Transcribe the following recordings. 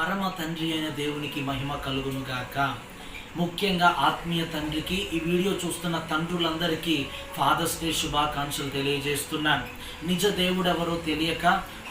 పరమ తండ్రి అయిన దేవునికి మహిమ కలుగును గాక. ముఖ్యంగా ఆత్మీయ తండ్రికి ఈ వీడియో చూస్తున్న తండ్రులందరికీ ఫాదర్స్ డే శుభాకాంక్షలు తెలియజేస్తున్నాను. నిజ దేవుడెవరో తెలియక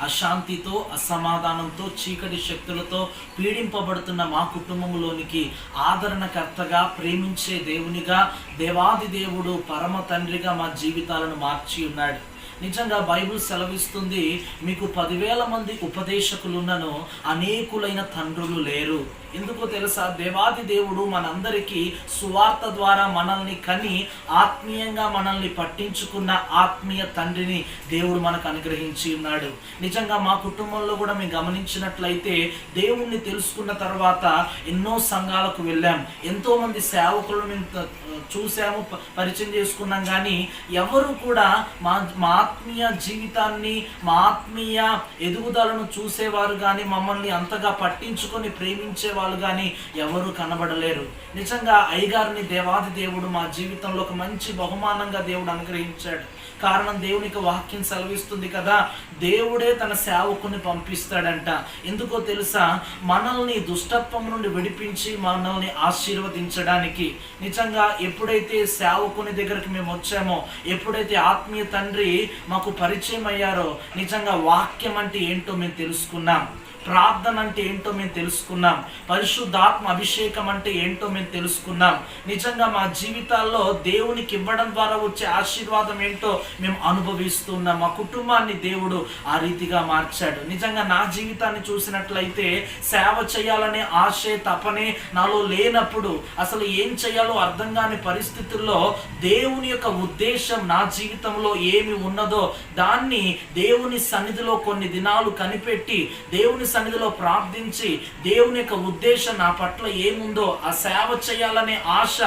అశాంతితో, అసమాధానంతో, చీకటి శక్తులతో పీడింపబడుతున్న మా కుటుంబంలోనికి ఆదరణకర్తగా, ప్రేమించే దేవునిగా, దేవాది దేవుడు పరమ తండ్రిగా మా జీవితాలను మార్చి ఉన్నాడు. నిజంగా బైబిల్ సెలవిస్తుంది, మీకు 10,000 మంది ఉపదేశకులున్నను అనేకులైన తండ్రులు లేరు. ఎందుకో తెలుసా? దేవాది దేవుడు మనందరికీ సువార్త ద్వారా మనల్ని కని ఆత్మీయంగా మనల్ని పట్టించుకున్న ఆత్మీయ తండ్రిని దేవుడు మనకు అనుగ్రహించి ఉన్నాడు. నిజంగా మా కుటుంబంలో కూడా మేము గమనించినట్లయితే దేవుణ్ణి తెలుసుకున్న తర్వాత ఎన్నో సంఘాలకు వెళ్ళాం, ఎంతో మంది సేవకులను మేము చూసాము, పరిచయం చేసుకున్నాం. కానీ ఎవరు కూడా మా ఆత్మీయ జీవితాన్ని, మా ఆత్మీయ ఎదుగుదలను చూసేవారు కానీ, మమ్మల్ని అంతగా పట్టించుకొని ప్రేమించే వాళ్ళు కానీ ఎవరు కనబడలేరు. నిజంగా అయ్యగారిని దేవాది దేవుడు మా జీవితంలో ఒక మంచి బహుమానంగా దేవుడు అనుగ్రహించాడు. కారణం, దేవునికి వాక్యం సెలవిస్తుంది కదా, దేవుడే తన సేవకుని పంపిస్తాడంట. ఎందుకో తెలుసా? మనల్ని దుష్టత్వం నుండి విడిపించి మనల్ని ఆశీర్వదించడానికి. నిజంగా ఎప్పుడైతే సేవకుని దగ్గరికి మేము వచ్చామో, ఎప్పుడైతే ఆత్మీయ తండ్రి మాకు పరిచయం అయ్యారో, నిజంగా వాక్యం అంటే ఏంటో మేము తెలుసుకున్నాం, ప్రార్థన అంటే ఏంటో మేము తెలుసుకున్నాం, పరిశుద్ధాత్మ అభిషేకం అంటే ఏంటో మేము తెలుసుకున్నాం. నిజంగా మా జీవితాల్లో దేవునికి ఇవ్వడం ద్వారా వచ్చే ఆశీర్వాదం ఏంటో మేము అనుభవిస్తున్నాం. మా కుటుంబాన్ని దేవుడు ఆ రీతిగా మార్చాడు. నిజంగా నా జీవితాన్ని చూసినట్లయితే సేవ చేయాలనే ఆశే, తపనే నాలో లేనప్పుడు, అసలు ఏం చేయాలో అర్థం కాని పరిస్థితుల్లో దేవుని యొక్క ఉద్దేశం నా జీవితంలో ఏమి ఉన్నదో దాన్ని దేవుని సన్నిధిలో కొన్ని దినాలు కనిపెట్టి, దేవుని సన్నిధిలో ప్రార్థించి, దేవుని యొక్క ఉద్దేశం నా పట్ల ఏముందో ఆ సేవ చేయాలనే ఆశ,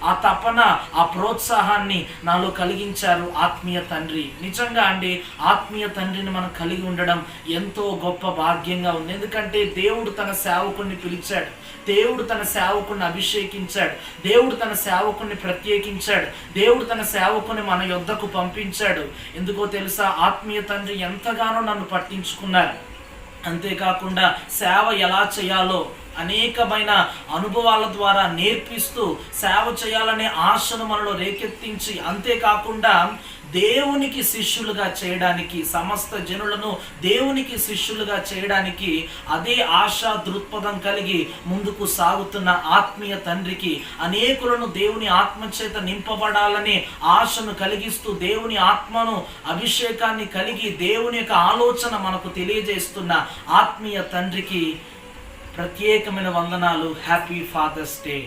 ఆ తపన, ఆ ప్రోత్సాహాన్ని నాలో కలిగించారు ఆత్మీయ తండ్రి. నిజంగా అండి, ఆత్మీయ తండ్రిని మనం కలిగి ఉండడం ఎంతో గొప్ప భాగ్యంగా ఉంది. ఎందుకంటే దేవుడు తన సేవకుణ్ణి పిలిచాడు, దేవుడు తన సేవకుణ్ణి అభిషేకించాడు, దేవుడు తన సేవకుణ్ణి ప్రత్యేకించాడు, దేవుడు తన సేవకుని మన యొద్దకు పంపించాడు. ఎందుకో తెలుసా? ఆత్మీయ తండ్రి ఎంతగానో నన్ను పట్టించుకున్నారు. అంతేకాకుండా సేవ ఎలా చేయాలో అనేకమైన అనుభవాల ద్వారా నేర్పిస్తూ సేవ చేయాలనే ఆశను మనలో రేకెత్తించి, అంతేకాకుండా దేవునికి శిష్యులుగా చేయడానికి, సమస్త జనులను దేవునికి శిష్యులుగా చేయడానికి అదే ఆశ దృక్పథం కలిగి ముందుకు సాగుతున్న ఆత్మీయ తండ్రికి, అనేకులను దేవుని ఆత్మచేత నింపబడాలనే ఆశను కలిగిస్తూ, దేవుని ఆత్మను, అభిషేకాన్ని కలిగి దేవుని యొక్క ఆలోచన మనకు తెలియజేస్తున్న ఆత్మీయ తండ్రికి ప్రత్యేకమైన వందనాలు. Happy father's day.